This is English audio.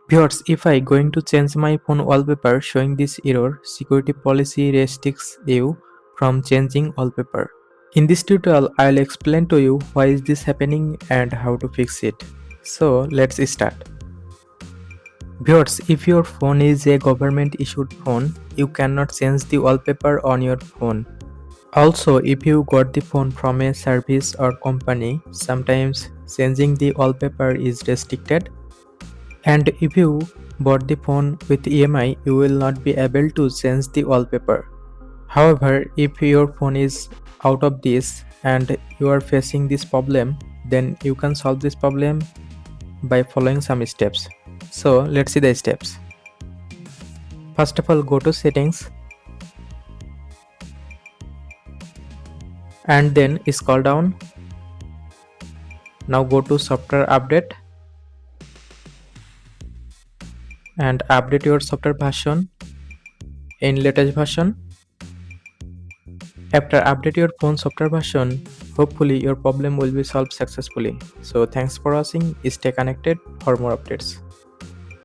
Viewers, if I going to change my phone wallpaper showing this error, security policy restricts you from changing wallpaper. In this tutorial, I'll explain to you why is this happening and how to fix it. So let's start. Viewers, if your phone is a government issued phone, you cannot change the wallpaper on your phone. Also, if you got the phone from a service or company, sometimes changing the wallpaper is restricted. And if you bought the phone with EMI, you will not be able to change the wallpaper. However, if your phone is out of this and you are facing this problem, then you can solve this problem by following some steps. So let's see the steps. First of all, go to settings and then scroll down. Now go to software update and update your software version in latest version. After update your phone software version, hopefully your problem will be solved successfully. So thanks for watching. Stay connected for more updates.